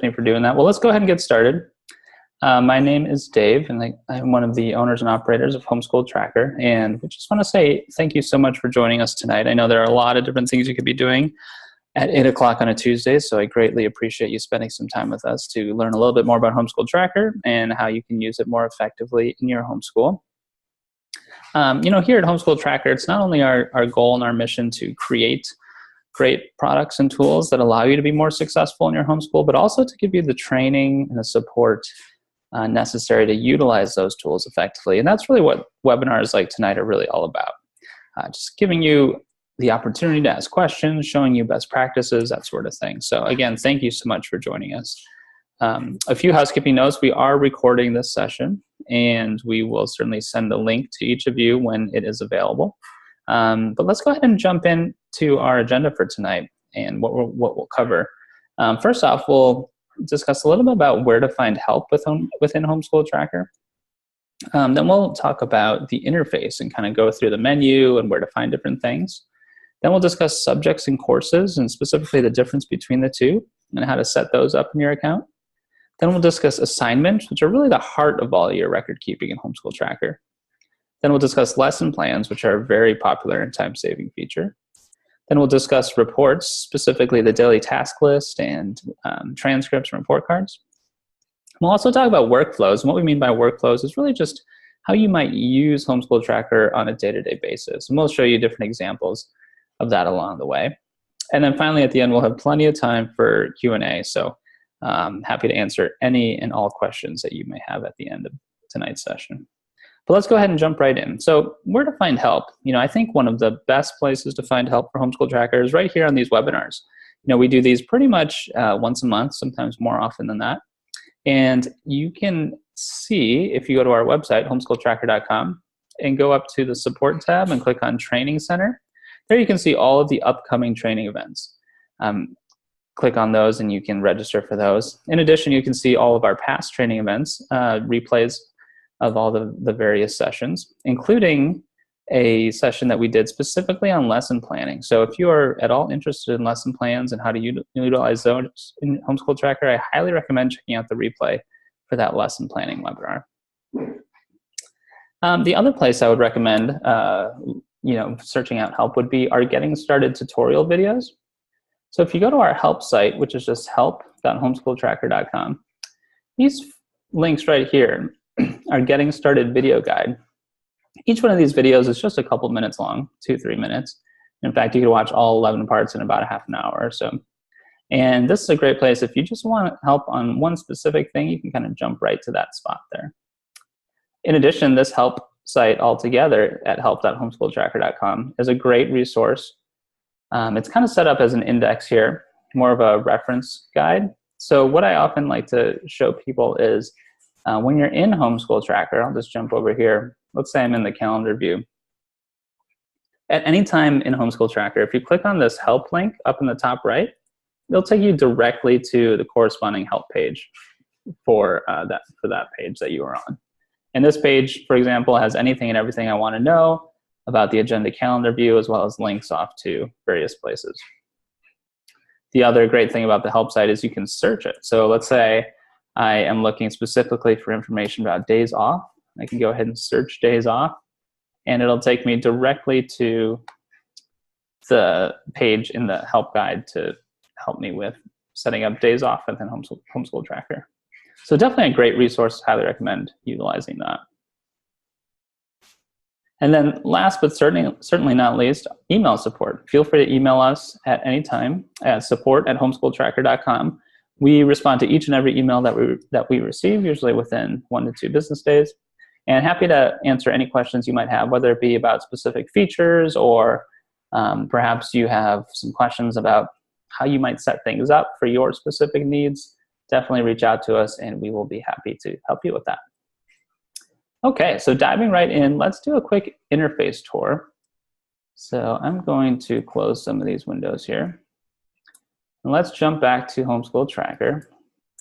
for doing that. Well, let's go ahead and get started. My name is Dave, and I'm one of the owners and operators of Homeschool Tracker. And we just want to say thank you so much for joining us tonight. I know there are a lot of different things you could be doing at 8 o'clock on a Tuesday, so I greatly appreciate you spending some time with us to learn a little bit more about Homeschool Tracker and how you can use it more effectively in your homeschool. Here at Homeschool Tracker, it's not only our goal and our mission to create great products and tools that allow you to be more successful in your homeschool, but also to give you the training and the support necessary to utilize those tools effectively. And that's really what webinars like tonight are really all about. Just giving you the opportunity to ask questions, showing you best practices, that sort of thing. So again, thank you so much for joining us. A few housekeeping notes: we are recording this session, and we will certainly send a link to each of you when it is available. But let's go ahead and jump into our agenda for tonight and what we'll cover. First off, we'll discuss a little bit about where to find help within Homeschool Tracker. Then we'll talk about the interface and kind of go through the menu and where to find different things. Then we'll discuss subjects and courses, and specifically the difference between the two and how to set those up in your account. Then we'll discuss assignments, which are really the heart of all your record keeping in Homeschool Tracker. Then we'll discuss lesson plans, which are a very popular and time-saving feature. Then we'll discuss reports, specifically the daily task list and transcripts and report cards. We'll also talk about workflows, and what we mean by workflows is really just how you might use Homeschool Tracker on a day-to-day basis. And we'll show you different examples of that along the way. And then finally, at the end, we'll have plenty of time for Q&A, so happy to answer any and all questions that you may have at the end of tonight's session. But let's go ahead and jump right in. So where to find help? I think one of the best places to find help for Homeschool Tracker is right here on these webinars. We do these pretty much once a month, sometimes more often than that. And you can see, if you go to our website, homeschooltracker.com, and go up to the support tab and click on Training Center, there you can see all of the upcoming training events. Click on those and you can register for those. In addition, you can see all of our past training events, replays of all the various sessions, including a session that we did specifically on lesson planning. So if you are at all interested in lesson plans and how to utilize those in Homeschool Tracker, I highly recommend checking out the replay for that lesson planning webinar. The other place I would recommend searching out help would be our Getting Started tutorial videos. So if you go to our help site, which is just help.homeschooltracker.com, these links right here our Getting Started video guide. Each one of these videos is just a couple minutes long, 2-3 minutes. In fact, you can watch all 11 parts in about a half an hour or so. And this is a great place. If you just want help on one specific thing, you can kind of jump right to that spot there. In addition, this help site altogether at help.homeschooltracker.com is a great resource. It's kind of set up as an index here, more of a reference guide. So what I often like to show people is when you're in Homeschool Tracker, I'll just jump over here. Let's say I'm in the calendar view. At any time in Homeschool Tracker, if you click on this help link up in the top right, it'll take you directly to the corresponding help page for that page that you are on. And this page, for example, has anything and everything I want to know about the agenda calendar view, as well as links off to various places. The other great thing about the help site is you can search it. So let's say I am looking specifically for information about days off. I can go ahead and search days off, and it'll take me directly to the page in the help guide to help me with setting up days off within Homeschool Tracker. So definitely a great resource. Highly recommend utilizing that. And then last but certainly not least, email support. Feel free to email us at any time at support@homeschooltracker.com. We respond to each and every email that we receive, usually within 1 to 2 business days. And happy to answer any questions you might have, whether it be about specific features or perhaps you have some questions about how you might set things up for your specific needs. Definitely reach out to us and we will be happy to help you with that. Okay, so diving right in, let's do a quick interface tour. So I'm going to close some of these windows here. And let's jump back to Homeschool Tracker.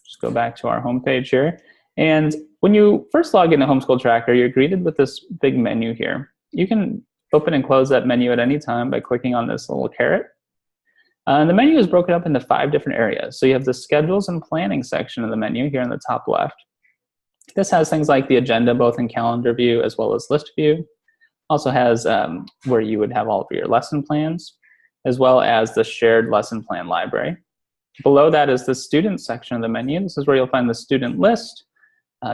Just go back to our home page here. And when you first log into Homeschool Tracker, you're greeted with this big menu here. You can open and close that menu at any time by clicking on this little caret. And the menu is broken up into 5 different areas. So you have the schedules and planning section of the menu here in the top left. This has things like the agenda, both in calendar view as well as list view. Also has where you would have all of your lesson plans, as well as the shared lesson plan library. Below that is the student section of the menu. This is where you'll find the student list,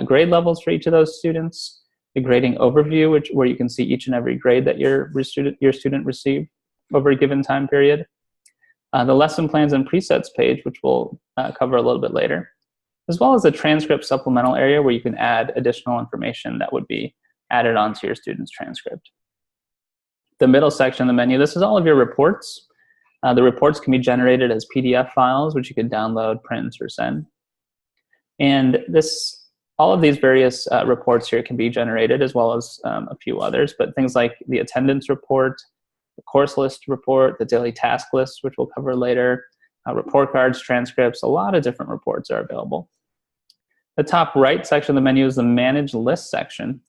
grade levels for each of those students, the grading overview, where you can see each and every grade that your student received over a given time period. The lesson plans and presets page, which we'll cover a little bit later, as well as the transcript supplemental area where you can add additional information that would be added onto your student's transcript. The middle section of the menu, this is all of your reports. The reports can be generated as PDF files, which you can download, print, or send. And all of these various reports here can be generated, as well as a few others, but things like the attendance report, the course list report, the daily task list, which we'll cover later, report cards, transcripts, a lot of different reports are available. The top right section of the menu is the Manage List section.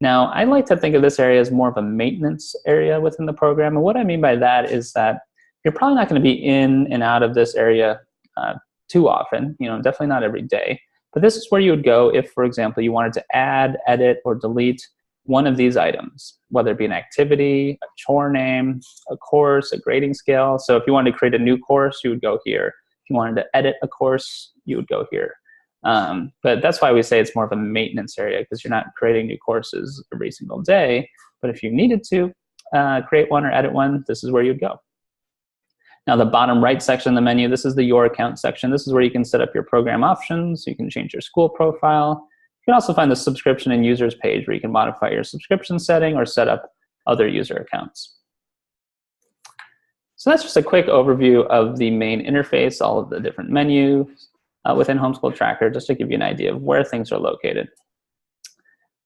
Now, I like to think of this area as more of a maintenance area within the program. And what I mean by that is that you're probably not going to be in and out of this area too often, definitely not every day. But this is where you would go if, for example, you wanted to add, edit, or delete one of these items, whether it be an activity, a chore name, a course, a grading scale. So if you wanted to create a new course, you would go here. If you wanted to edit a course, you would go here. But that's why we say it's more of a maintenance area, because you're not creating new courses every single day. But if you needed to create one or edit one, this is where you'd go. Now, the bottom right section of the menu, this is the Your Account section. This is where you can set up your program options. You can change your school profile. You can also find the subscription and users page where you can modify your subscription setting or set up other user accounts. So that's just a quick overview of the main interface, all of the different menus within Homeschool Tracker, just to give you an idea of where things are located.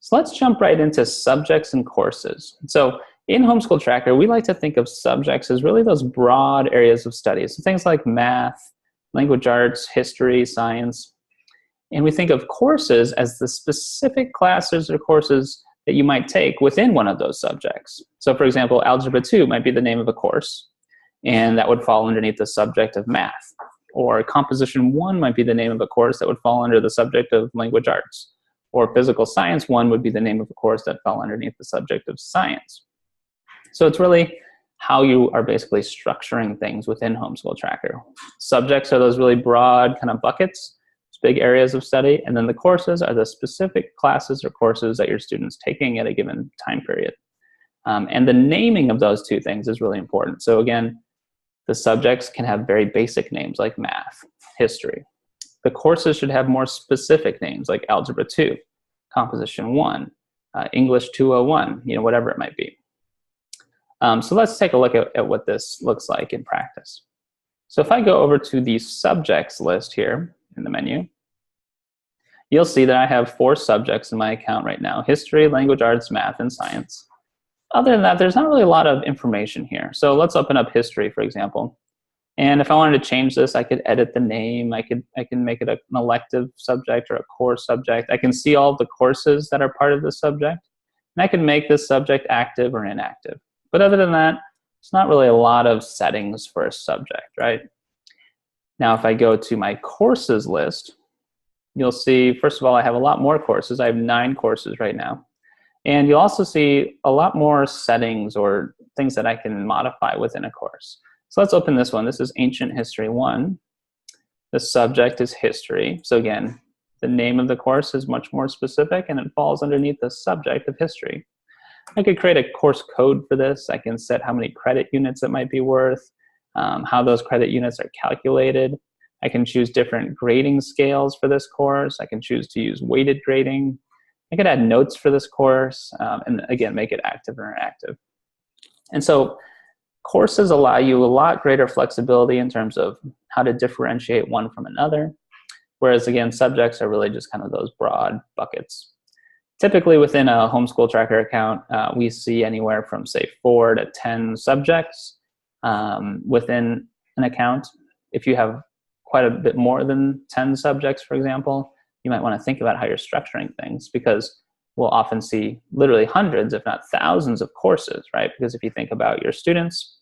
So let's jump right into subjects and courses. So in Homeschool Tracker, we like to think of subjects as really those broad areas of study. So things like math, language arts, history, science. And we think of courses as the specific classes or courses that you might take within one of those subjects. So for example, Algebra 2 might be the name of a course, and that would fall underneath the subject of math. Or Composition 1 might be the name of a course that would fall under the subject of language arts. Or Physical Science 1 would be the name of a course that fell underneath the subject of science. So it's really how you are basically structuring things within Homeschool Tracker. Subjects are those really broad kind of buckets, big areas of study, and then the courses are the specific classes or courses that your student's taking at a given time period. And the naming of those two things is really important. So again, the subjects can have very basic names like math, history. The courses should have more specific names like Algebra 2, Composition 1, English 201, whatever it might be. So let's take a look at what this looks like in practice. So if I go over to the subjects list here in the menu, you'll see that I have 4 subjects in my account right now: history, language arts, math, and science. Other than that, there's not really a lot of information here. So let's open up history, for example. And if I wanted to change this, I could edit the name. I can make it an elective subject or a core subject. I can see all the courses that are part of this subject. And I can make this subject active or inactive. But other than that, it's not really a lot of settings for a subject, right? Now, if I go to my courses list, you'll see, first of all, I have a lot more courses. I have 9 courses right now. And you'll also see a lot more settings or things that I can modify within a course. So let's open this one. This is Ancient History 1. The subject is history. So again, the name of the course is much more specific, and it falls underneath the subject of history. I could create a course code for this. I can set how many credit units it might be worth, how those credit units are calculated. I can choose different grading scales for this course. I can choose to use weighted grading. I could add notes for this course, and again, make it active or inactive. And so courses allow you a lot greater flexibility in terms of how to differentiate one from another, whereas again, subjects are really just kind of those broad buckets. Typically within a Homeschool Tracker account, we see anywhere from say 4 to 10 subjects within an account. If you have quite a bit more than 10 subjects, for example, you might want to think about how you're structuring things, because we'll often see literally hundreds, if not thousands of courses, right? Because if you think about your students,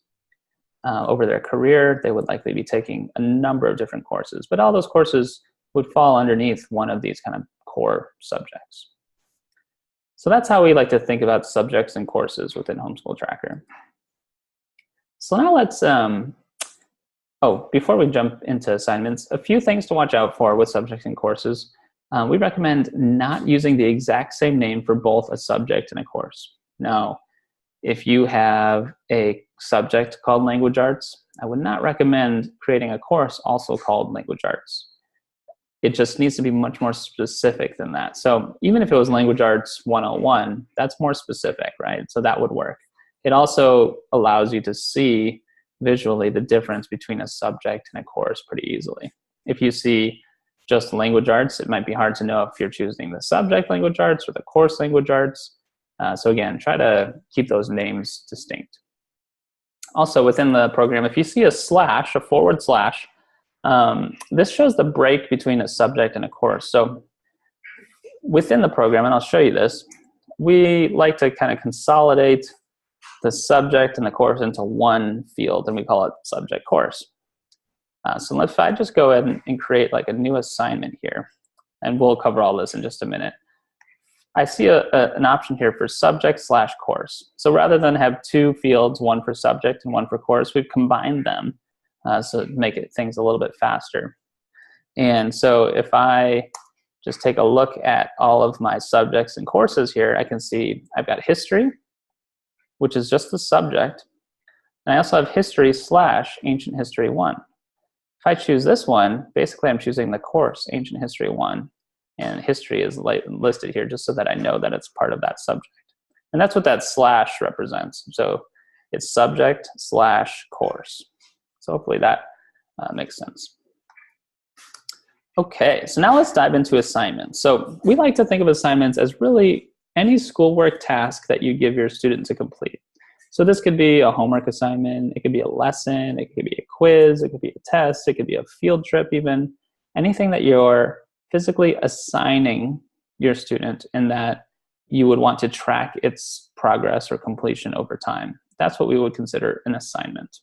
over their career, they would likely be taking a number of different courses, but all those courses would fall underneath one of these kind of core subjects. So that's how we like to think about subjects and courses within Homeschool Tracker. So now let's, before we jump into assignments, a few things to watch out for with subjects and courses. We recommend not using the exact same name for both a subject and a course. Now, if you have a subject called Language Arts, I would not recommend creating a course also called Language Arts. It just needs to be much more specific than that. So even if it was Language Arts 101, that's more specific, right? So that would work. It also allows you to see visually the difference between a subject and a course pretty easily. If you see just Language Arts, it might be hard to know if you're choosing the subject Language Arts or the course Language Arts. So again, try to keep those names distinct. Also within the program, if you see a slash, a forward slash, this shows the break between a subject and a course. So within the program, and I'll show you this, we like to kind of consolidate the subject and the course into one field, and we call it subject course. So if I just go ahead and create like a new assignment here, and we'll cover all this in just a minute. I see an option here for subject/course. So rather than have two fields, one for subject and one for course, we've combined them so to make things a little bit faster. And so if I just take a look at all of my subjects and courses here, I can see I've got history, which is just the subject. And I also have history/ancient history 1. If I choose this one, basically I'm choosing the course, Ancient History 1. And history is listed here just so that I know that it's part of that subject. And that's what that slash represents. So it's subject/course. So hopefully that makes sense. Okay, so now let's dive into assignments. So we like to think of assignments as really any schoolwork task that you give your student to complete. So this could be a homework assignment, it could be a lesson, it could be a quiz, it could be a test, it could be a field trip even. Anything that you're physically assigning your student and that you would want to track its progress or completion over time. That's what we would consider an assignment.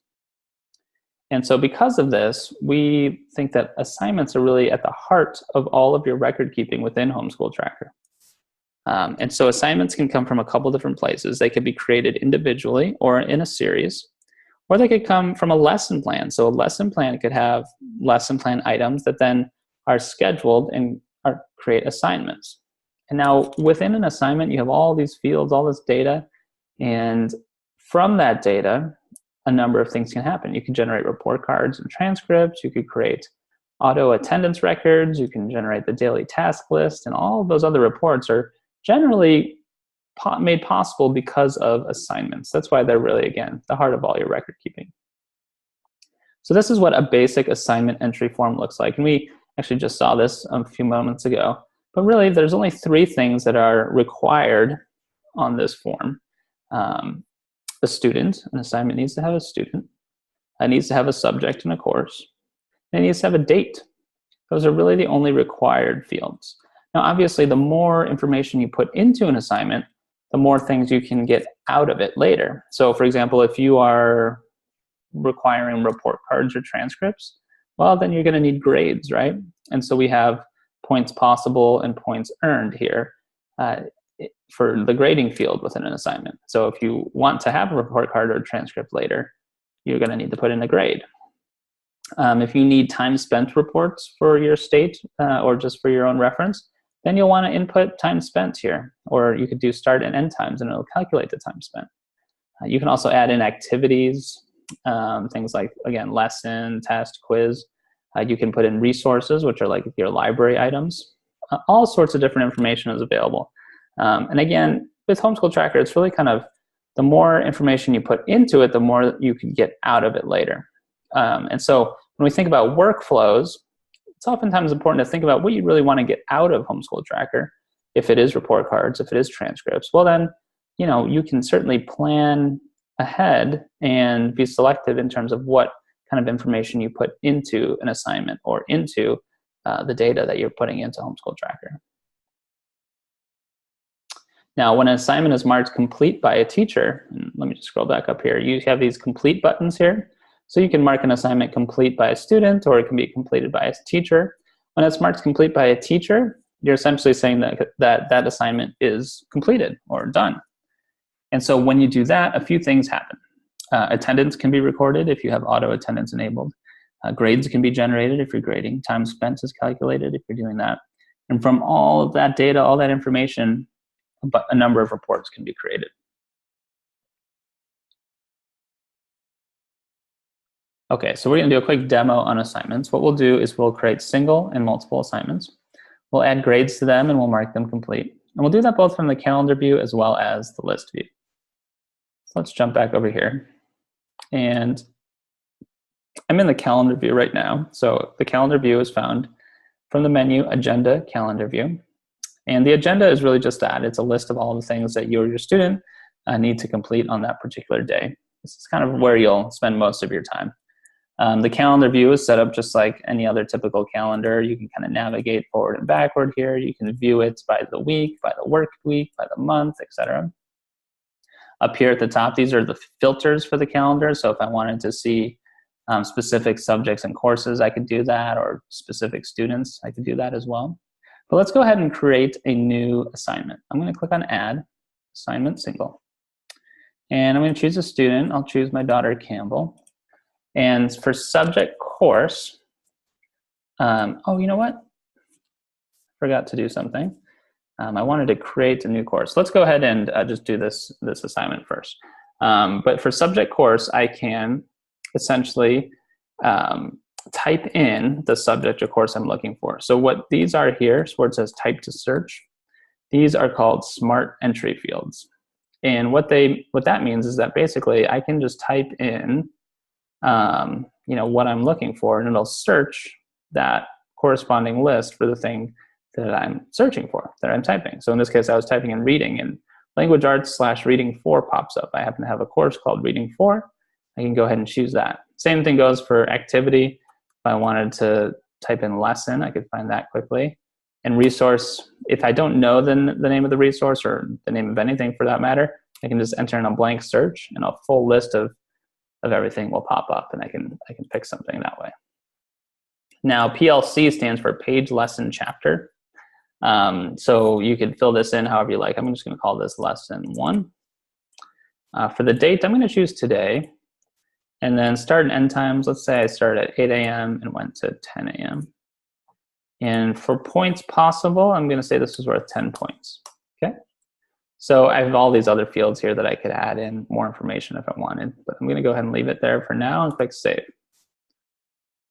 And so because of this, we think that assignments are really at the heart of all of your record keeping within Homeschool Tracker. And so assignments can come from a couple different places. They could be created individually or in a series, or they could come from a lesson plan. So a lesson plan could have lesson plan items that then are scheduled and create assignments. And now within an assignment, you have all these fields, all this data, and from that data, a number of things can happen. You can generate report cards and transcripts, you could create auto attendance records, you can generate the daily task list, and all of those other reports are generally made possible because of assignments. That's why they're really, again, the heart of all your record keeping. So this is what a basic assignment entry form looks like. And we actually just saw this a few moments ago. But really, there's only 3 things that are required on this form. A student, an assignment needs to have a student. It needs to have a subject and a course. And it needs to have a date. Those are really the only required fields. Now, obviously, the more information you put into an assignment, the more things you can get out of it later. So, for example, if you are requiring report cards or transcripts, well, then you're going to need grades, right? And so we have points possible and points earned here for the grading field within an assignment. So if you want to have a report card or a transcript later, you're going to need to put in a grade. If you need time spent reports for your state or just for your own reference, then you'll want to input time spent here. Or you could do start and end times and it'll calculate the time spent. You can also add in activities, things like, again, lesson, test, quiz. You can put in resources, which are like your library items. All sorts of different information is available. And again, with Homeschool Tracker, it's really kind of the more information you put into it, the more you can get out of it later. And so when we think about workflows, it's oftentimes important to think about what you really want to get out of Homeschool Tracker. If it is report cards, if it is transcripts, well then, you know, you can certainly plan ahead and be selective in terms of what kind of information you put into an assignment or into the data that you're putting into Homeschool Tracker. Now, when an assignment is marked complete by a teacher, and let me just scroll back up here, you have these complete buttons here. So you can mark an assignment complete by a student, or it can be completed by a teacher. When it's marked complete by a teacher, you're essentially saying that assignment is completed or done. And so when you do that, a few things happen. Attendance can be recorded if you have auto attendance enabled. Grades can be generated if you're grading. Time spent is calculated if you're doing that. And from all of that data, all that information, a number of reports can be created. Okay, so we're going to do a quick demo on assignments. What we'll do is we'll create single and multiple assignments. We'll add grades to them and we'll mark them complete. And we'll do that both from the calendar view as well as the list view. So let's jump back over here. And I'm in the calendar view right now. So the calendar view is found from the menu Agenda Calendar View. And the agenda is really just that. It's a list of all the things that you or your student need to complete on that particular day. This is kind of where you'll spend most of your time. The calendar view is set up just like any other typical calendar. You can kind of navigate forward and backward here. You can view it by the week, by the work week, by the month, etc. Up here at the top, these are the filters for the calendar. So if I wanted to see specific subjects and courses, I could do that, or specific students, I could do that as well. But let's go ahead and create a new assignment. I'm going to click on Add, Assignment Single. And I'm going to choose a student. I'll choose my daughter, Campbell. And for subject course, oh, you know what? Forgot to do something. I wanted to create a new course. Let's go ahead and just do this assignment first. But for subject course, I can essentially type in the subject or course I'm looking for. So what these are here, where it says type to search, these are called smart entry fields. And what that means is that basically I can just type in what I'm looking for, and it'll search that corresponding list for the thing that I'm searching for, that I'm typing. So in this case, I was typing in reading, and language arts / reading 4 pops up. I happen to have a course called reading 4. I can go ahead and choose that. Same thing goes for activity. If I wanted to type in lesson, I could find that quickly. And resource, if I don't know the name of the resource or the name of anything for that matter, I can just enter in a blank search and a full list of everything will pop up, and I can pick something that way. Now, PLC stands for Page Lesson Chapter. So you could fill this in however you like. I'm just going to call this Lesson 1. For the date, I'm going to choose today. And then start and end times, let's say I started at 8 a.m. and went to 10 a.m. And for points possible, I'm going to say this is worth 10 points. Okay. So I have all these other fields here that I could add in more information if I wanted, but I'm going to go ahead and leave it there for now and click Save.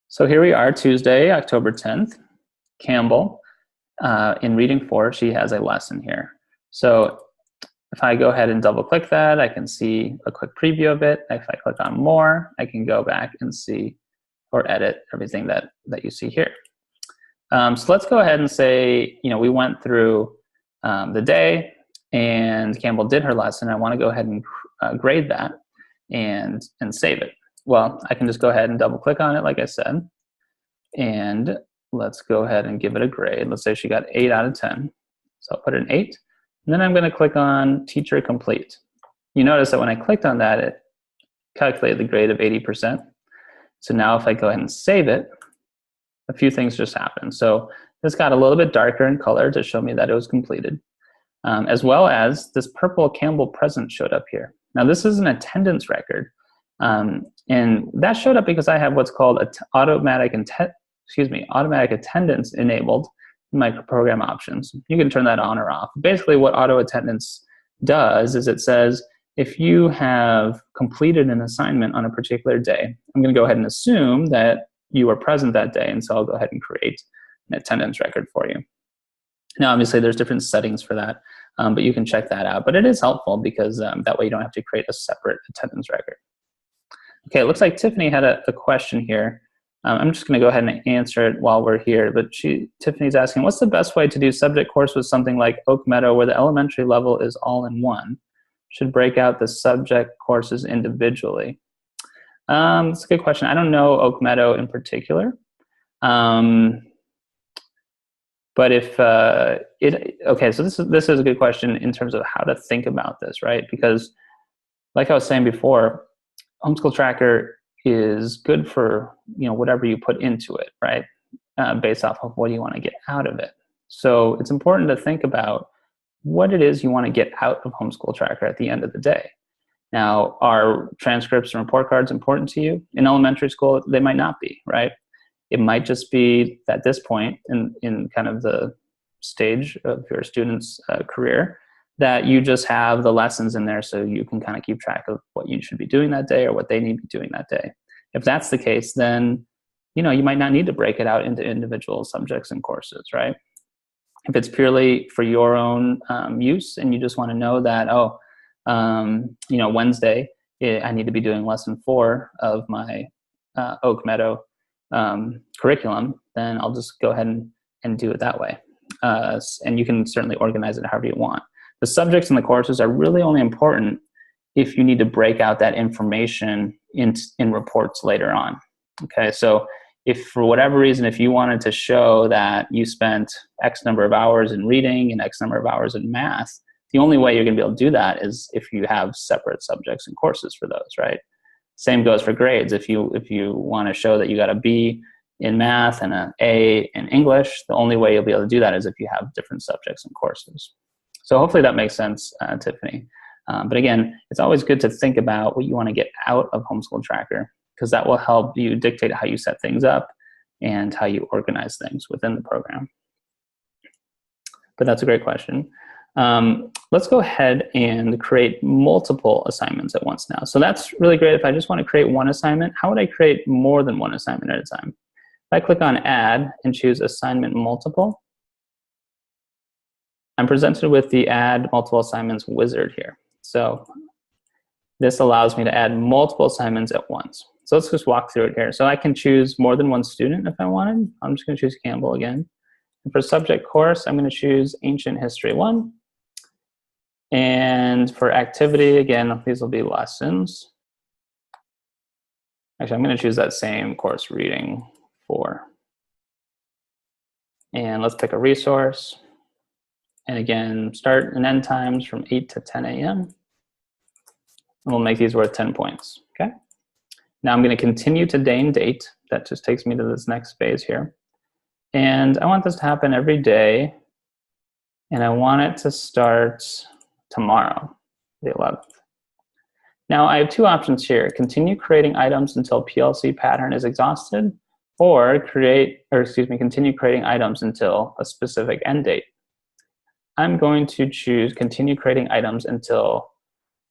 So here we are, Tuesday, October 10th. Campbell, in reading 4, she has a lesson here. So if I go ahead and double click that, I can see a quick preview of it. If I click on more, I can go back and see or edit everything that you see here. So let's go ahead and say, we went through the day and Campbell did her lesson. I want to go ahead and grade that and save it. Well, I can just go ahead and double click on it like I said. And let's go ahead and give it a grade. Let's say she got 8 out of 10. So I'll put an 8. And then I'm going to click on Teacher Complete. You notice that when I clicked on that, it calculated the grade of 80%. So now if I go ahead and save it, a few things just happened. So this got a little bit darker in color to show me that it was completed, as well as this purple Campbell present showed up here. Now this is an attendance record, and that showed up because I have what's called automatic attendance enabled in my program options. You can turn that on or off. Basically what auto attendance does is it says, if you have completed an assignment on a particular day, I'm going to go ahead and assume that you were present that day, and so I'll go ahead and create an attendance record for you. Now, obviously, there's different settings for that, but you can check that out. But it is helpful because that way you don't have to create a separate attendance record. Okay, it looks like Tiffany had a question here. I'm just going to go ahead and answer it while we're here. But Tiffany's asking, what's the best way to do subject course with something like Oak Meadow where the elementary level is all in one? Should break out the subject courses individually. That's a good question. I don't know Oak Meadow in particular. But if okay, so this is a good question in terms of how to think about this, right? Because like I was saying before, Homeschool Tracker is good for, whatever you put into it, right? Based off of what you want to get out of it. So it's important to think about what it is you want to get out of Homeschool Tracker at the end of the day. Now, are transcripts and report cards important to you? In elementary school, they might not be, right? It might just be at this point in kind of the stage of your student's career that you just have the lessons in there so you can kind of keep track of what you should be doing that day or what they need to be doing that day. If that's the case, then you might not need to break it out into individual subjects and courses, right? If it's purely for your own use and you just want to know that, Wednesday, I need to be doing lesson 4 of my Oak Meadow curriculum, then I'll just go ahead and do it that way. And you can certainly organize it however you want. The subjects and the courses are really only important if you need to break out that information in reports later on. Okay, so if for whatever reason, if you wanted to show that you spent X number of hours in reading and X number of hours in math, the only way you're going to be able to do that is if you have separate subjects and courses for those, right? Same goes for grades. If you want to show that you got a B in math and an A in English, the only way you'll be able to do that is if you have different subjects and courses. So hopefully that makes sense, Tiffany. But again, it's always good to think about what you want to get out of Homeschool Tracker, because that will help you dictate how you set things up and how you organize things within the program. But that's a great question. Let's go ahead and create multiple assignments at once now. So that's really great. If I just want to create one assignment, how would I create more than one assignment at a time? If I click on Add and choose Assignment Multiple, I'm presented with the Add Multiple Assignments wizard here. So this allows me to add multiple assignments at once. So let's just walk through it here. So I can choose more than one student if I wanted. I'm just going to choose Campbell again. And for subject course, I'm going to choose Ancient History 1. And for activity, again, these will be lessons. Actually, I'm going to choose that same course, Reading 4. And let's pick a resource. And again, start and end times from 8 to 10 a.m. And we'll make these worth 10 points, okay? Now I'm going to continue to day and date. That just takes me to this next phase here. And I want this to happen every day. And I want it to start tomorrow, the 11th. Now I have two options here. Continue creating items until PLC pattern is exhausted, or continue creating items until a specific end date. I'm going to choose continue creating items until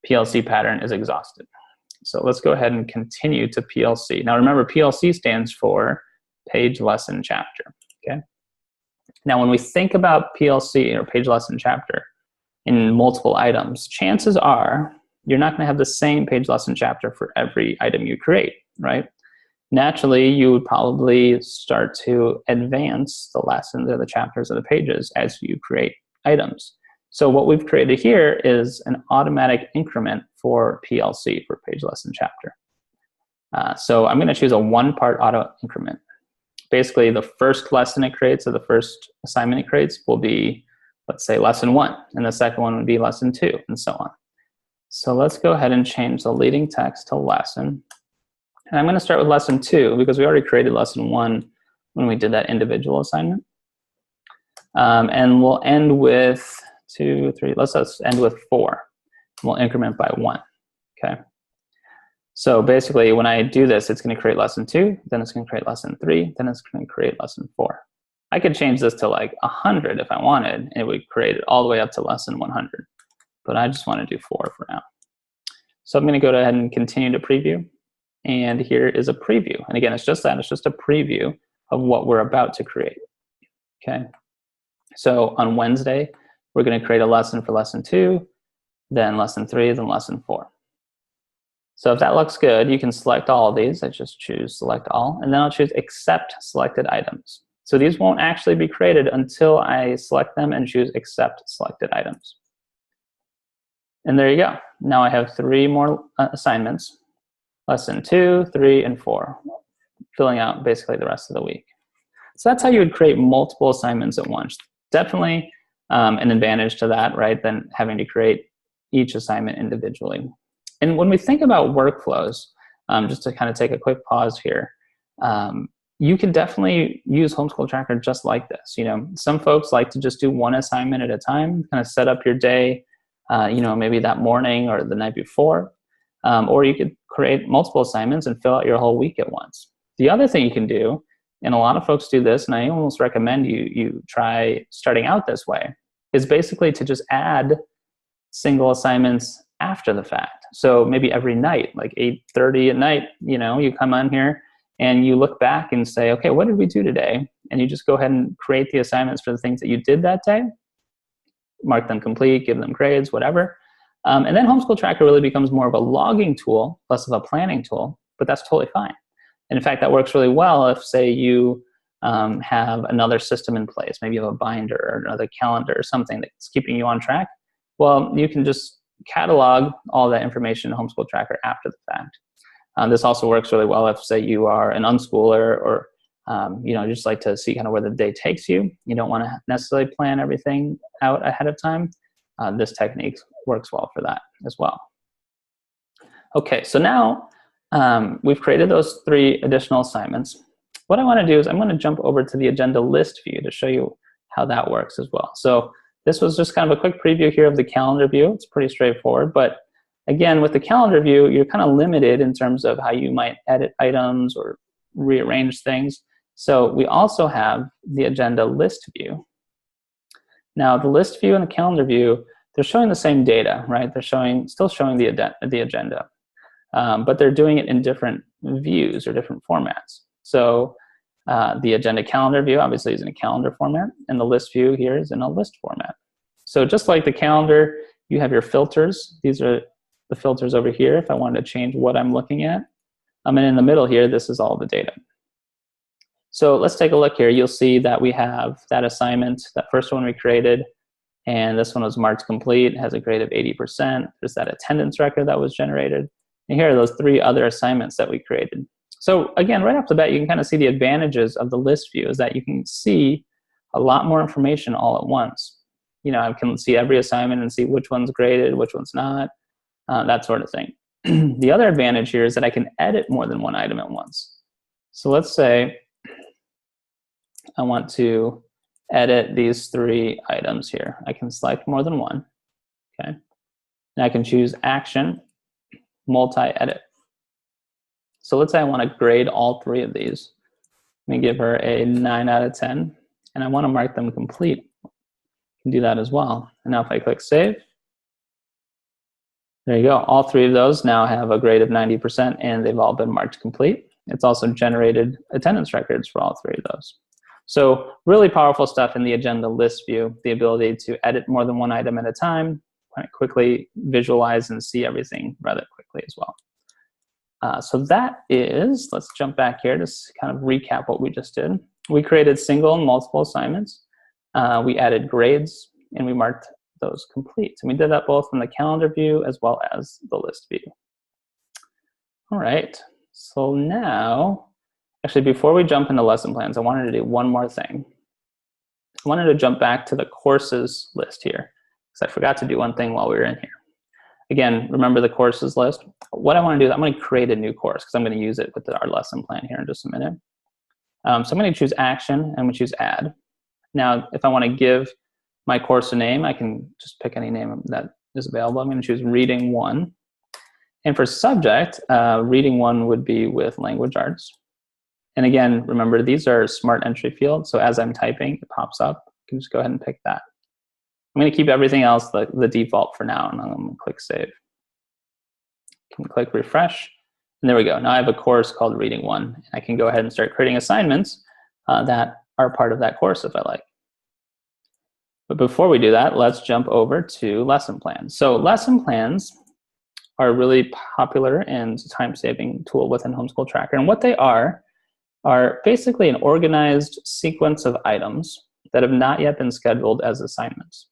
PLC pattern is exhausted. So let's go ahead and continue to PLC. Now remember, PLC stands for page, lesson, chapter, okay? Now when we think about PLC, or page, lesson, chapter, in multiple items, chances are you're not going to have the same page, lesson, chapter for every item you create, right? Naturally, you would probably start to advance the lessons or the chapters or the pages as you create items. So what we've created here is an automatic increment for PLC, for page, lesson, chapter. So I'm going to choose a one-part auto increment. Basically, the first lesson it creates, or the first assignment it creates, will be, let's say, lesson 1, and the second one would be lesson 2, and so on. So let's go ahead and change the leading text to lesson. And I'm going to start with lesson 2, because we already created lesson 1 when we did that individual assignment. And we'll end with 2, 3, let's end with 4. We'll increment by 1, okay? So basically, when I do this, it's going to create lesson 2, then it's going to create lesson 3, then it's going to create lesson 4. I could change this to like 100 if I wanted, and it would create it all the way up to lesson 100. But I just want to do 4 for now. So I'm going to go ahead and continue to preview. And here is a preview. And again, it's just that. It's just a preview of what we're about to create, okay? So on Wednesday, we're going to create a lesson for lesson 2, then lesson 3, then lesson 4. So if that looks good, you can select all of these. I just choose select all, and then I'll choose accept selected items. So these won't actually be created until I select them and choose accept selected items. And there you go. Now I have 3 more assignments, lesson 2, 3, and 4, filling out basically the rest of the week. So that's how you would create multiple assignments at once. Definitely an advantage to that, right, than having to create each assignment individually. And when we think about workflows, just to kind of take a quick pause here. You can definitely use Homeschool Tracker just like this. Some folks like to just do one assignment at a time, kind of set up your day, maybe that morning or the night before. Or you could create multiple assignments and fill out your whole week at once. The other thing you can do, and a lot of folks do this, and I almost recommend you try starting out this way, is basically to just add single assignments after the fact. So maybe every night, like 8:30 at night, you come on here and you look back and say, okay, what did we do today? And you just go ahead and create the assignments for the things that you did that day, mark them complete, give them grades, whatever. And then Homeschool Tracker really becomes more of a logging tool, less of a planning tool, but that's totally fine. And in fact, that works really well if, say, you have another system in place. Maybe you have a binder or another calendar or something that's keeping you on track. Well, you can just catalog all that information in Homeschool Tracker after the fact. This also works really well if, say, you are an unschooler or just like to see kind of where the day takes you. You don't want to necessarily plan everything out ahead of time. This technique works well for that as well. Okay, so now we've created those 3 additional assignments. What I want to do is I'm going to jump over to the agenda list view to show you how that works as well. So this was just kind of a quick preview here of the calendar view. It's pretty straightforward, but again, with the calendar view, you're kind of limited in terms of how you might edit items or rearrange things. So we also have the agenda list view. Now, the list view and the calendar view, they're showing the same data, right? They're still showing the agenda, but they're doing it in different views or different formats. So the agenda calendar view obviously is in a calendar format, and the list view here is in a list format. So just like the calendar, you have your filters. These are the filters over here if I wanted to change what I'm looking at. And in the middle here, this is all the data. So let's take a look here. You'll see that we have that assignment, that first one we created, and this one was marked complete, has a grade of 80%. There's that attendance record that was generated. And here are those 3 other assignments that we created. So again, right off the bat, you can kind of see the advantages of the list view is that you can see a lot more information all at once. I can see every assignment and see which one's graded, which one's not, that sort of thing. The other advantage here is that I can edit more than one item at once. So let's say I want to edit these 3 items here. I can select more than one, okay? And I can choose action, multi-edit. So let's say I want to grade all 3 of these. Let me give her a 9 out of 10, and I want to mark them complete. I can do that as well. And now if I click save, there you go. All 3 of those now have a grade of 90%, and they've all been marked complete. It's also generated attendance records for all 3 of those. So really powerful stuff in the agenda list view, the ability to edit more than one item at a time, kind of quickly visualize and see everything rather quickly as well. So that is, let's jump back here to kind of recap what we just did. We created single and multiple assignments. We added grades, and we marked those complete. And we did that both from the calendar view as well as the list view. All right, so now, actually, before we jump into lesson plans, I wanted to do one more thing. I wanted to jump back to the courses list here, because I forgot to do one thing while we were in here. Again, remember the courses list? What I want to do is I'm going to create a new course, because I'm going to use it with our lesson plan here in just a minute. So I'm going to choose action, and I'm going to choose add. Now, if I want to give my course a name, I can just pick any name that is available. I'm going to choose Reading 1. And for subject, Reading 1 would be with language arts. And again, remember, these are smart entry fields. So as I'm typing, it pops up. You can just go ahead and pick that. I'm going to keep everything else the default for now, and I'm going to click save. I can click refresh, and there we go. Now I have a course called Reading 1. I can go ahead and start creating assignments that are part of that course if I like. But before we do that, let's jump over to lesson plans. So lesson plans are a really popular and time-saving tool within Homeschool Tracker. And what they are basically an organized sequence of items that have not yet been scheduled as assignments.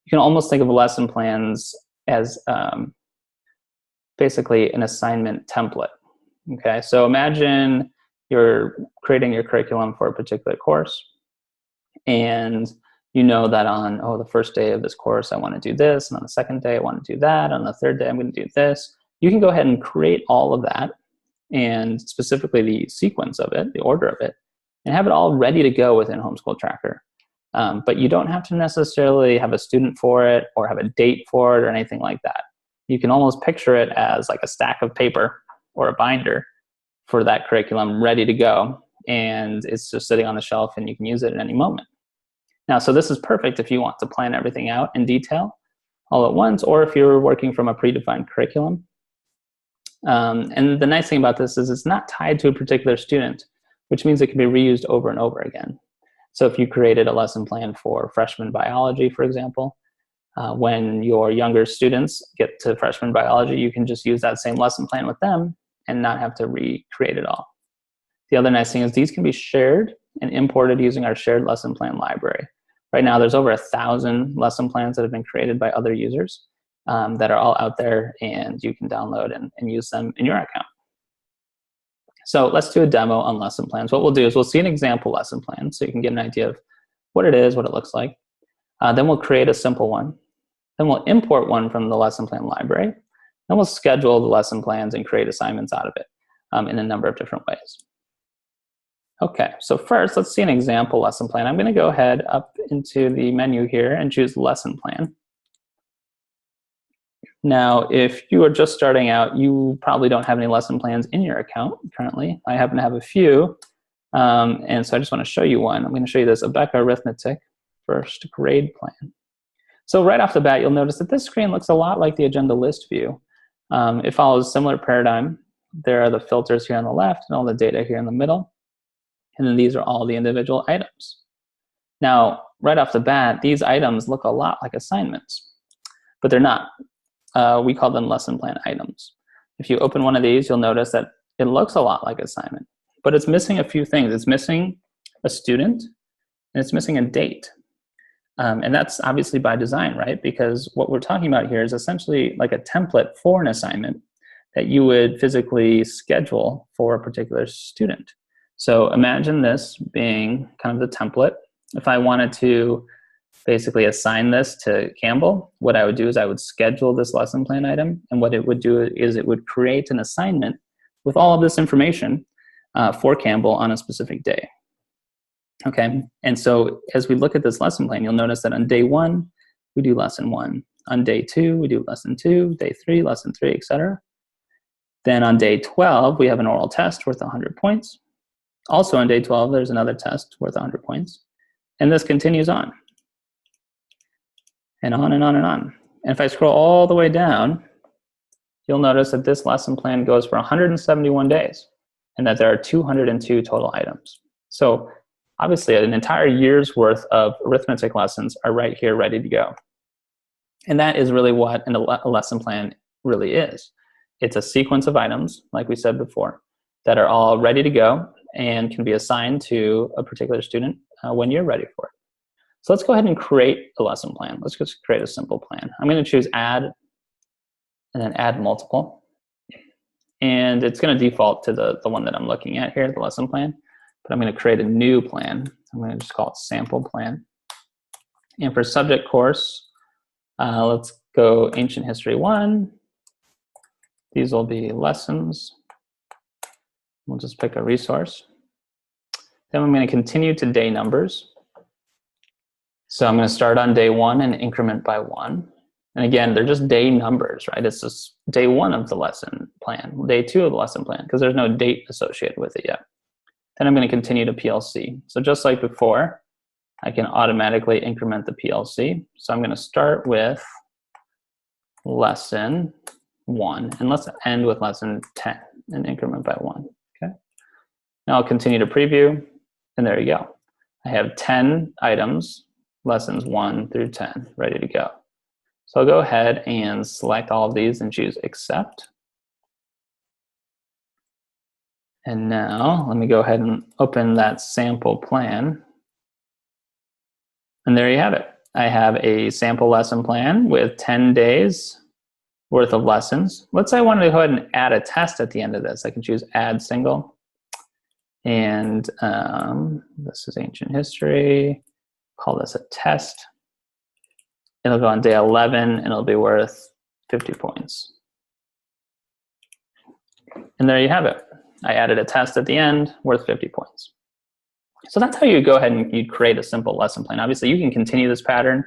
You can almost think of lesson plans as basically an assignment template. Okay, so imagine you're creating your curriculum for a particular course, and you know that on the first day of this course I want to do this, and on the second day I want to do that, on the third day I'm going to do this. You can go ahead and create all of that and specifically the sequence of it, the order of it, and have it all ready to go within Homeschool Tracker. But you don't have to necessarily have a student for it or have a date for it or anything like that. You can almost picture it as like a stack of paper or a binder for that curriculum ready to go. And it's just sitting on the shelf and you can use it at any moment. Now, so this is perfect if you want to plan everything out in detail all at once, or if you're working from a predefined curriculum. And the nice thing about this is it's not tied to a particular student, which means it can be reused over and over again. So if you created a lesson plan for freshman biology, for example, when your younger students get to freshman biology, you can just use that same lesson plan with them and not have to recreate it all. The other nice thing is these can be shared and imported using our shared lesson plan library. Right now, there's over 1,000 lesson plans that have been created by other users that are all out there, and you can download and use them in your account. So let's do a demo on lesson plans. What we'll do is we'll see an example lesson plan so you can get an idea of what it is, what it looks like. Then we'll create a simple one. Then we'll import one from the lesson plan library. Then we'll schedule the lesson plans and create assignments out of it in a number of different ways. Okay, so first, let's see an example lesson plan. I'm going to go ahead up into the menu here and choose lesson plan. Now, if you are just starting out, you probably don't have any lesson plans in your account currently. I happen to have a few, and so I just want to show you one. I'm going to show you this Abeka Arithmetic first grade plan. So right off the bat, you'll notice that this screen looks a lot like the agenda list view. It follows a similar paradigm. There are the filters here on the left and all the data here in the middle. And then these are all the individual items. Now, right off the bat, these items look a lot like assignments, but they're not. We call them lesson plan items. If you open one of these, you'll notice that it looks a lot like assignment, but it's missing a few things. It's missing a student, and it's missing a date. And that's obviously by design, right? Because what we're talking about here is essentially like a template for an assignment that you would physically schedule for a particular student. So imagine this being kind of the template. If I wanted to basically assign this to Campbell, what I would do is I would schedule this lesson plan item, and what it would do is it would create an assignment with all of this information for Campbell on a specific day. Okay, and so as we look at this lesson plan, you'll notice that on day 1, we do lesson 1. On day 2, we do lesson 2, day 3, lesson 3, etc. Then on day 12, we have an oral test worth 100 points. Also on day 12, there's another test worth 100 points. And this continues on. And on and on and on. And if I scroll all the way down, you'll notice that this lesson plan goes for 171 days and that there are 202 total items. So obviously an entire year's worth of arithmetic lessons are right here ready to go. And that is really what a lesson plan really is. It's a sequence of items, like we said before, that are all ready to go and can be assigned to a particular student when you're ready for it. So let's go ahead and create a lesson plan. Let's just create a simple plan. I'm going to choose add and then add multiple. And it's going to default to the one that I'm looking at here, the lesson plan. But I'm going to create a new plan. I'm going to just call it sample plan. And for subject course, let's go Ancient History 1. These will be lessons. We'll just pick a resource. Then I'm going to continue to day numbers. So I'm going to start on day 1 and increment by 1. And again, they're just day numbers, right? It's just day 1 of the lesson plan, day 2 of the lesson plan, because there's no date associated with it yet. Then I'm going to continue to PLC. So just like before, I can automatically increment the PLC. So I'm going to start with lesson 1, and let's end with lesson 10 and increment by 1. Okay. Now I'll continue to preview, and there you go. I have 10 items, lessons 1 through 10, ready to go. So I'll go ahead and select all of these and choose accept. And now let me go ahead and open that sample plan. And there you have it. I have a sample lesson plan with 10 days worth of lessons. Let's say I wanted to go ahead and add a test at the end of this. I can choose add single. And this is ancient history. Call this a test. It'll go on day 11 and it'll be worth 50 points. And there you have it. I added a test at the end worth 50 points. So that's how you go ahead and you create a simple lesson plan. Obviously, you can continue this pattern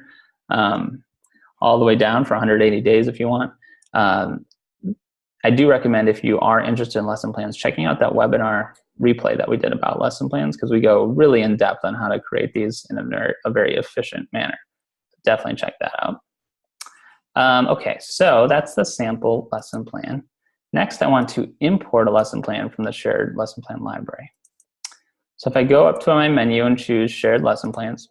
all the way down for 180 days if you want. I do recommend, if you are interested in lesson plans, checking out that webinar replay that we did about lesson plans, because we go really in depth on how to create these in a very efficient manner. Definitely check that out. Okay, so that's the sample lesson plan. Next, I want to import a lesson plan from the shared lesson plan library. So if I go up to my menu and choose shared lesson plans,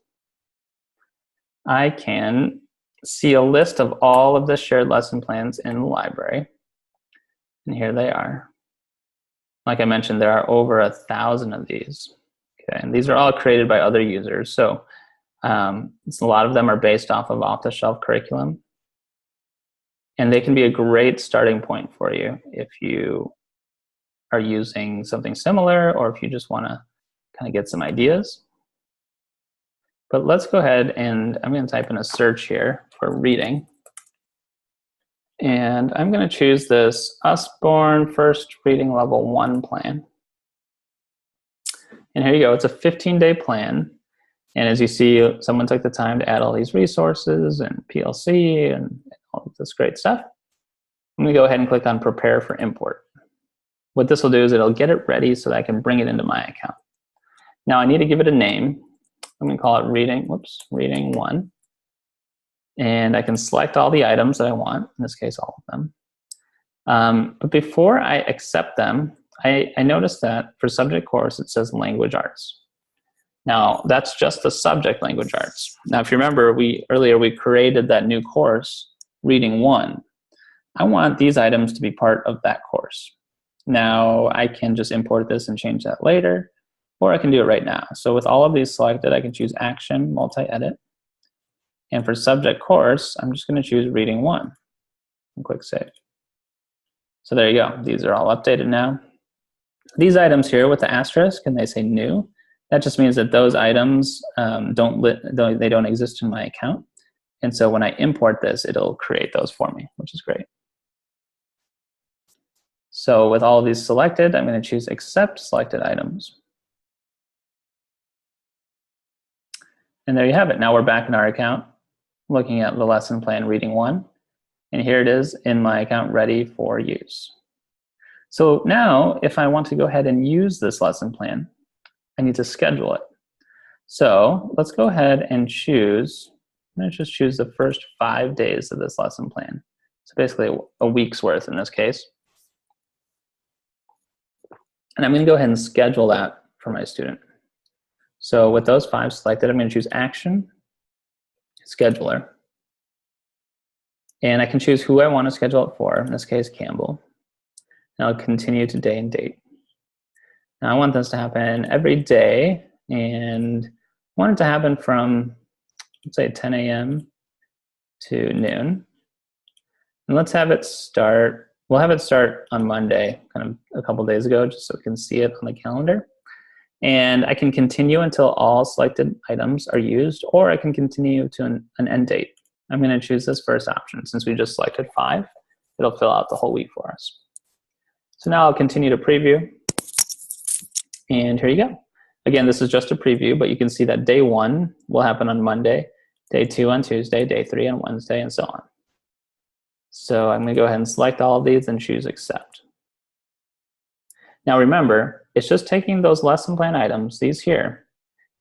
I can see a list of all of the shared lesson plans in the library. And here they are. Like I mentioned, there are over 1,000 of these. Okay, and these are all created by other users. So a lot of them are based off-the-shelf curriculum. And they can be a great starting point for you if you are using something similar, or if you just want to kind of get some ideas. But let's go ahead and I'm going to type in a search here for reading. And I'm going to choose this Usborne First Reading Level 1 plan. And here you go. It's a 15-day plan. And as you see, someone took the time to add all these resources and PLC and all of this great stuff. I'm going to go ahead and click on Prepare for Import. What this will do is it'll get it ready so that I can bring it into my account. Now I need to give it a name. I'm going to call it Reading 1. And I can select all the items that I want, in this case, all of them. But before I accept them, I noticed that for subject course, it says language arts. Now, that's just the subject language arts. Now, if you remember, earlier we created that new course, Reading 1. I want these items to be part of that course. Now, I can just import this and change that later, or I can do it right now. So with all of these selected, I can choose Action, Multi-Edit. And for subject course, I'm just going to choose Reading 1 and click Save. So there you go. These are all updated now. These items here with the asterisk, and they say new, that just means that those items they don't exist in my account. And so when I import this, it'll create those for me, which is great. So with all of these selected, I'm going to choose Accept Selected Items. And there you have it. Now we're back in our account, looking at the lesson plan Reading 1. And here it is in my account, ready for use. So now, if I want to go ahead and use this lesson plan, I need to schedule it. So let's go ahead and choose, I'm going to just choose the first 5 days of this lesson plan. So basically a week's worth in this case. And I'm going to go ahead and schedule that for my student. So with those 5 selected, I'm going to choose Action, Scheduler. And I can choose who I want to schedule it for, in this case, Campbell. And I'll continue to day and date. Now I want this to happen every day, and I want it to happen from, let's say, 10 a.m. to noon. And let's have it start, we'll have it start on Monday, kind of a couple days ago, just so we can see it on the calendar. And I can continue until all selected items are used, or I can continue to an end date. I'm going to choose this first option. Since we just selected 5, it'll fill out the whole week for us. So now I'll continue to preview. And here you go. Again, this is just a preview, but you can see that day 1 will happen on Monday, day 2 on Tuesday, day 3 on Wednesday, and so on. So I'm going to go ahead and select all of these and choose Accept. Now remember, it's just taking those lesson plan items, these here,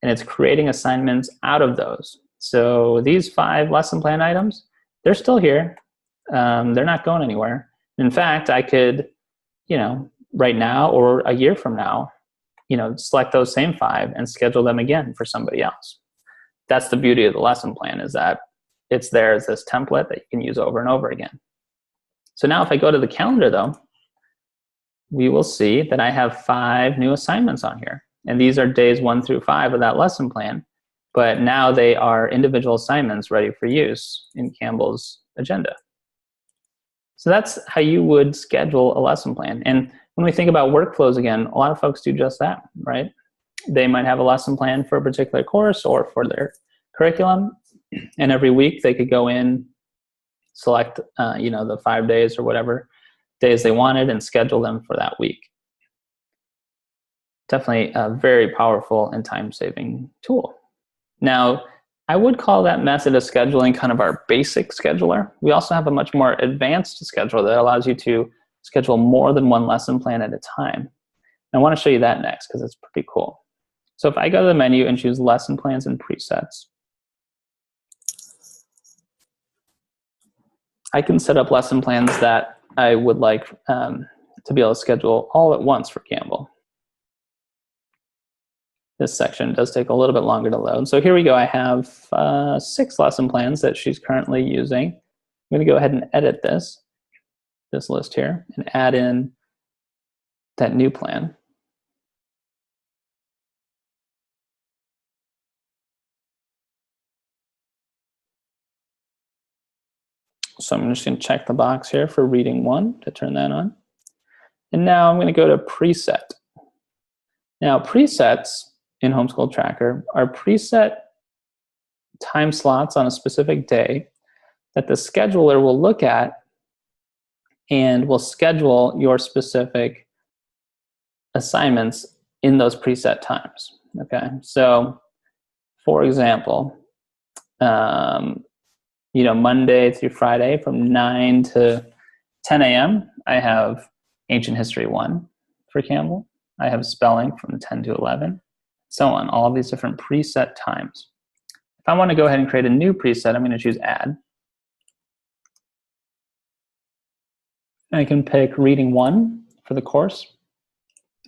and it's creating assignments out of those. So these 5 lesson plan items, they're still here. They're not going anywhere. In fact, I could, right now or a year from now, select those same 5 and schedule them again for somebody else. That's the beauty of the lesson plan, is that it's there as this template that you can use over and over again. So now if I go to the calendar though, we will see that I have 5 new assignments on here. And these are days 1 through 5 of that lesson plan. But now they are individual assignments ready for use in Campbell's agenda. So that's how you would schedule a lesson plan. And when we think about workflows again, a lot of folks do just that, right? They might have a lesson plan for a particular course or for their curriculum. And every week they could go in, select the 5 days or whatever days they wanted and schedule them for that week. definitely a very powerful and time-saving tool. Now, I would call that method of scheduling kind of our basic scheduler. We also have a much more advanced scheduler that allows you to schedule more than one lesson plan at a time. I want to show you that next because it's pretty cool. So if I go to the menu and choose lesson plans and presets, I can set up lesson plans that I would like to be able to schedule all at once for Campbell. This section does take a little bit longer to load. So here we go. I have 6 lesson plans that she's currently using. I'm going to go ahead and edit this list here and add in that new plan. So I'm just going to check the box here for reading 1 to turn that on. And now I'm going to go to preset. Now presets in Homeschool Tracker are preset time slots on a specific day that the scheduler will look at and will schedule your specific assignments in those preset times. Okay, so for example, Monday through Friday from 9 to 10 a.m. I have Ancient History 1 for Campbell. I have spelling from 10 to 11, so on, all of these different preset times. If I want to go ahead and create a new preset, I'm going to choose Add. I can pick Reading 1 for the course,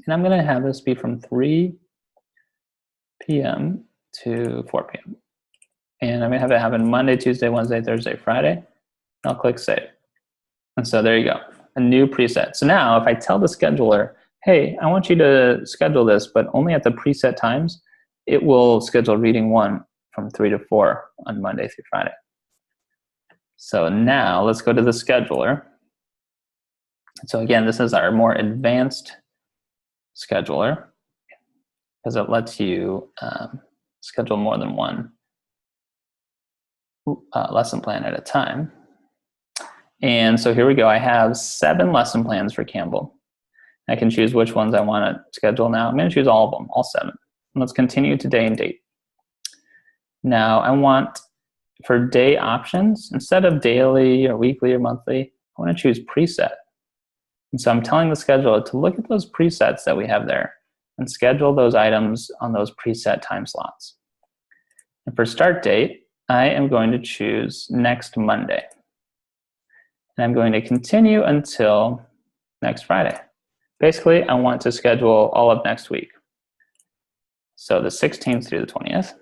and I'm going to have this be from 3 p.m. to 4 p.m. And I'm going to have it happen Monday, Tuesday, Wednesday, Thursday, Friday. I'll click Save. And so there you go, a new preset. So now if I tell the scheduler, hey, I want you to schedule this, but only at the preset times, it will schedule Reading 1 from 3 to 4 on Monday through Friday. So now let's go to the scheduler. So again, this is our more advanced scheduler because it lets you schedule more than one lesson plan at a time. And so here we go. I have 7 lesson plans for Campbell. I can choose which ones I want to schedule now. I'm going to choose all of them, all 7. And let's continue to day and date. Now I want, for day options, instead of daily or weekly or monthly, I want to choose preset. And so I'm telling the scheduler to look at those presets that we have there and schedule those items on those preset time slots. And for start date, I am going to choose next Monday. And I'm going to continue until next Friday. Basically, I want to schedule all of next week. So the 16th through the 20th.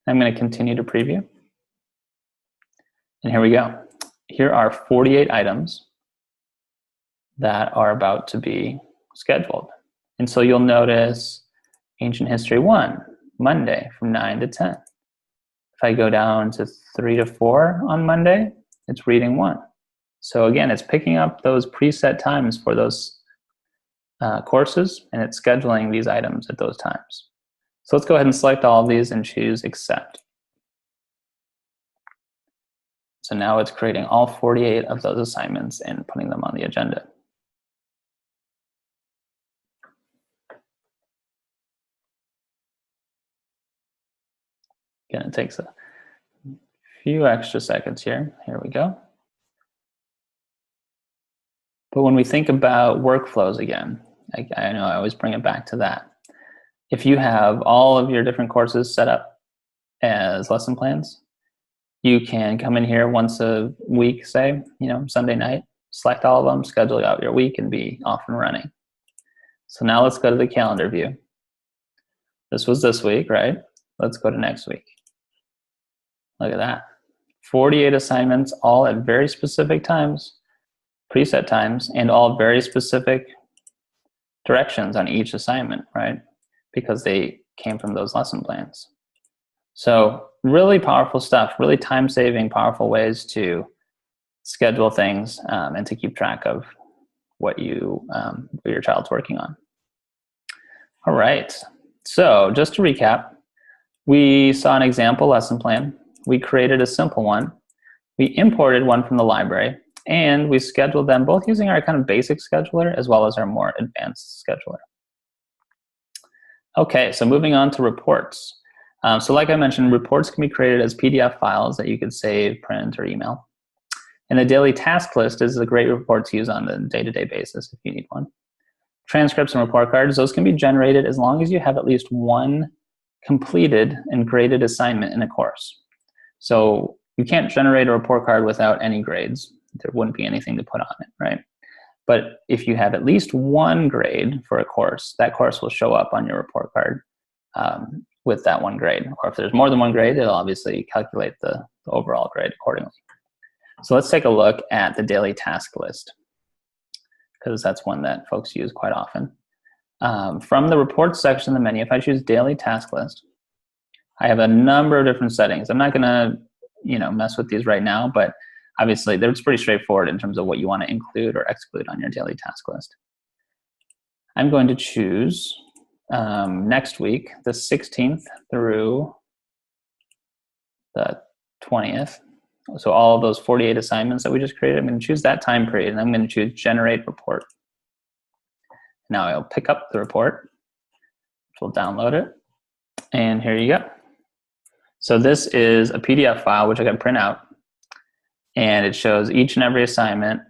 I'm going to continue to preview. And here we go. Here are 48 items that are about to be scheduled. And so you'll notice Ancient History 1, Monday from 9 to 10. If I go down to 3 to 4 on Monday, it's Reading 1. So again, it's picking up those preset times for those courses, and it's scheduling these items at those times. So let's go ahead and select all of these and choose Accept. So now it's creating all 48 of those assignments and putting them on the agenda. Again, it takes a few extra seconds here. Here we go. But when we think about workflows again, I know I always bring it back to that. If you have all of your different courses set up as lesson plans, you can come in here once a week, say, Sunday night, select all of them, schedule out your week, and be off and running. So now let's go to the calendar view. This was this week, right? Let's go to next week. Look at that. 48 assignments, all at very specific times, preset times, and all very specific directions on each assignment, right? Because they came from those lesson plans. So really powerful stuff, really time-saving, powerful ways to schedule things and to keep track of what your child's working on. All right, so just to recap, we saw an example lesson plan. We created a simple one. We imported one from the library, and we scheduled them both using our kind of basic scheduler as well as our more advanced scheduler. Okay, so moving on to reports. So like I mentioned, reports can be created as PDF files that you could save, print, or email. And the daily task list is a great report to use on a day-to-day basis if you need one. Transcripts and report cards, those can be generated as long as you have at least one completed and graded assignment in a course. So you can't generate a report card without any grades. There wouldn't be anything to put on it, right? But if you have at least one grade for a course, that course will show up on your report card with that one grade. Or if there's more than one grade, it'll obviously calculate the overall grade accordingly. So let's take a look at the daily task list, because that's one that folks use quite often. From the reports section of the menu, if I choose daily task list, I have a number of different settings. I'm not gonna mess with these right now, but obviously it's pretty straightforward in terms of what you want to include or exclude on your daily task list. I'm going to choose next week, the 16th through the 20th. So all of those 48 assignments that we just created, I'm going to choose that time period, and I'm going to choose generate report. Now I'll pick up the report, which will download it, and here you go. So this is a PDF file which I can print out, and it shows each and every assignment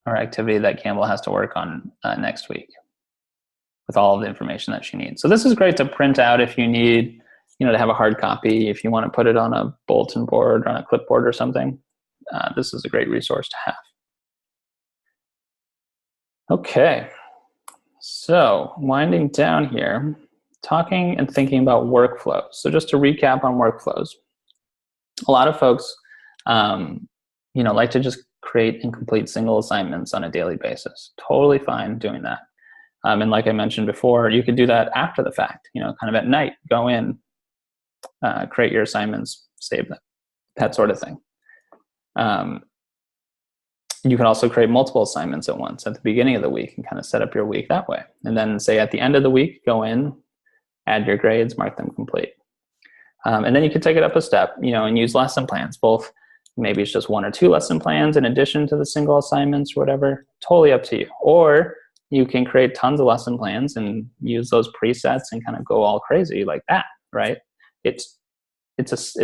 or activity that Campbell has to work on next week with all of the information that she needs. So this is great to print out if you need to have a hard copy, if you want to put it on a bulletin board or on a clipboard or something. This is a great resource to have. Okay, so winding down here, talking and thinking about workflows. So just to recap on workflows, a lot of folks like to just create and complete single assignments on a daily basis. Totally fine doing that. And like I mentioned before, you could do that after the fact, kind of at night, go in, create your assignments, save them, that sort of thing. You can also create multiple assignments at once at the beginning of the week and kind of set up your week that way. And then say at the end of the week, go in, add your grades, mark them complete. And then you can take it up a step, and use lesson plans, both maybe it's just 1 or 2 lesson plans in addition to the single assignments or whatever, totally up to you. Or you can create tons of lesson plans and use those presets and kind of go all crazy like that, right? It just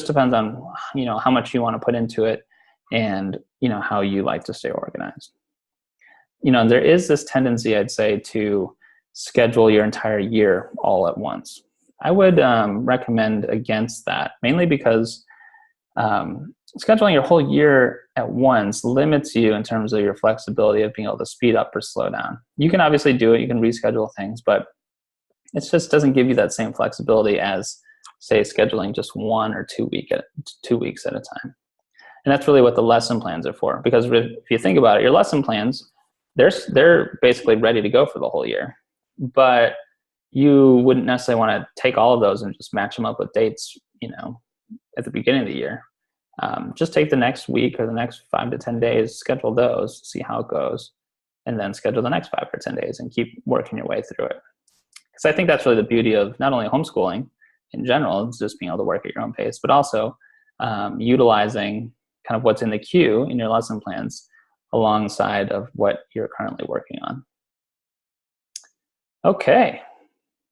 depends on how much you want to put into it and how you like to stay organized. There is this tendency, I'd say, to schedule your entire year all at once. I would recommend against that, mainly because scheduling your whole year at once limits you in terms of your flexibility of being able to speed up or slow down. You can obviously do it, you can reschedule things, but it just doesn't give you that same flexibility as, say, scheduling just 1 or 2 weeks at a time. And that's really what the lesson plans are for, because if you think about it, your lesson plans, they're basically ready to go for the whole year, but you wouldn't necessarily want to take all of those and just match them up with dates, at the beginning of the year. Just take the next week or the next 5 to 10 days, schedule those, see how it goes, and then schedule the next 5 or 10 days and keep working your way through it. Because I think that's really the beauty of not only homeschooling in general, it's just being able to work at your own pace, but also utilizing kind of what's in the queue in your lesson plans alongside of what you're currently working on. Okay,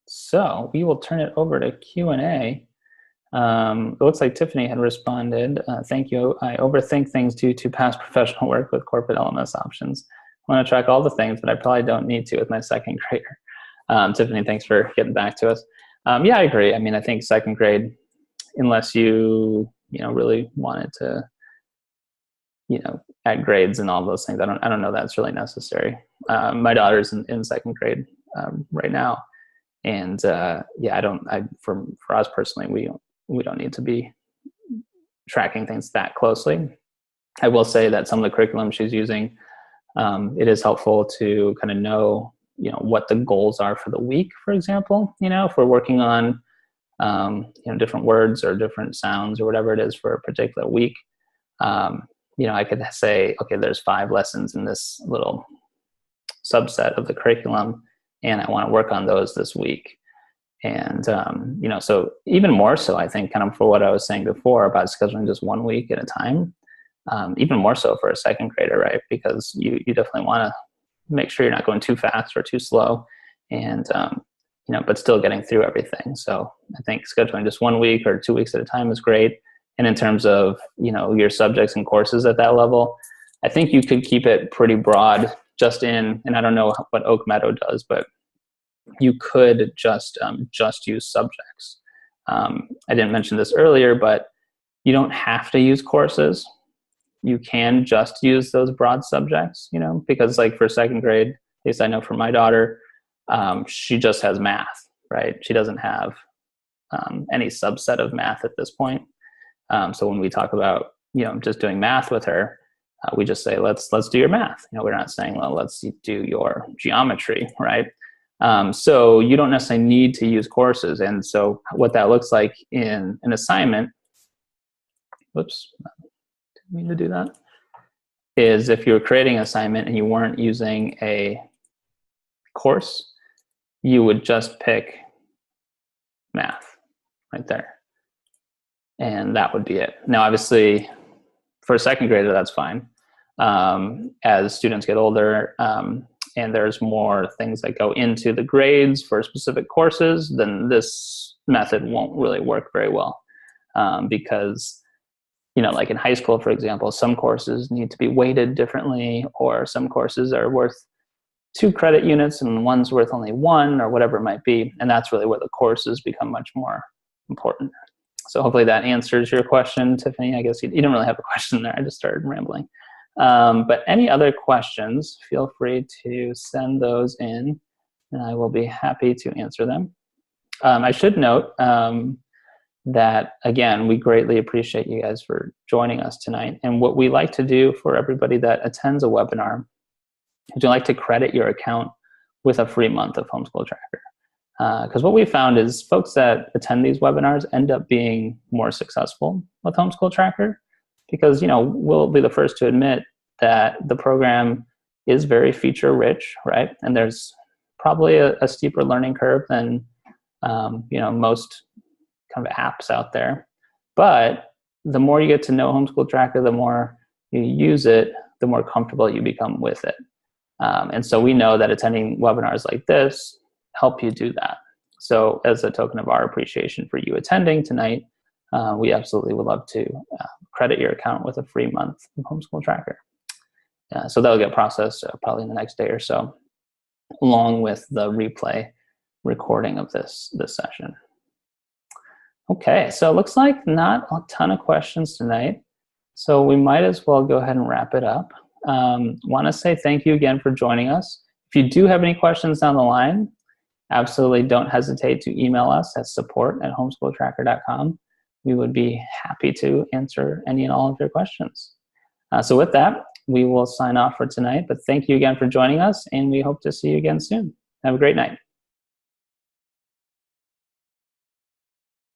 so we will turn it over to Q&A. It looks like Tiffany had responded. Thank you. I overthink things due to past professional work with corporate LMS options. I want to track all the things, but I probably don't need to with my second grader. Tiffany, thanks for getting back to us. Yeah, I agree. I mean, I think second grade, unless you really wanted to, add grades and all those things, I don't know that's really necessary. My daughter's in second grade right now, and for us personally, we don't need to be tracking things that closely. I will say that some of the curriculum she's using, it is helpful to kind of know, what the goals are for the week, for example. If we're working on, different words or different sounds or whatever it is for a particular week, I could say, okay, there's 5 lessons in this little subset of the curriculum, and I want to work on those this week. And, so even more so, I think, kind of for what I was saying before about scheduling just 1 week at a time, even more so for a second grader, right? Because you definitely want to make sure you're not going too fast or too slow. And, but still getting through everything. So I think scheduling just 1 week or 2 weeks at a time is great. And in terms of, your subjects and courses at that level, I think you could keep it pretty broad and I don't know what Oak Meadow does, but you could just use subjects. I didn't mention this earlier, but you don't have to use courses. You can just use those broad subjects, because like for second grade, at least I know for my daughter, she just has math, right? She doesn't have any subset of math at this point. So when we talk about, just doing math with her, we just say, let's do your math. We're not saying, well, let's do your geometry, right? So you don't necessarily need to use courses. And so what that looks like in an assignment, whoops, didn't mean to do that, is if you're creating an assignment and you weren't using a course, you would just pick math right there. And that would be it. Now, obviously, for a second grader, that's fine. As students get older, and there's more things that go into the grades for specific courses, then this method won't really work very well. Because, like in high school, for example, some courses need to be weighted differently, or some courses are worth 2 credit units and one's worth only 1, or whatever it might be. And that's really where the courses become much more important. So hopefully that answers your question, Tiffany. I guess you didn't really have a question there. I just started rambling. But any other questions, feel free to send those in, and I will be happy to answer them. I should note that, again, we greatly appreciate you guys for joining us tonight. And what we like to do for everybody that attends a webinar is we like to credit your account with a free month of Homeschool Tracker. Because what we found is folks that attend these webinars end up being more successful with Homeschool Tracker, because we'll be the first to admit that the program is very feature rich, right? And there's probably a steeper learning curve than most kind of apps out there. But the more you get to know Homeschool Tracker, the more you use it, the more comfortable you become with it. And so we know that attending webinars like this help you do that. So as a token of our appreciation for you attending tonight, we absolutely would love to credit your account with a free month of Homeschool Tracker. So that'll get processed probably in the next day or so, along with the replay recording of this session. Okay, so it looks like not a ton of questions tonight, so we might as well go ahead and wrap it up. Want to say thank you again for joining us. If you do have any questions down the line, absolutely don't hesitate to email us at support@homeschooltracker.com. We would be happy to answer any and all of your questions. So with that, we will sign off for tonight, but thank you again for joining us, and we hope to see you again soon. Have a great night.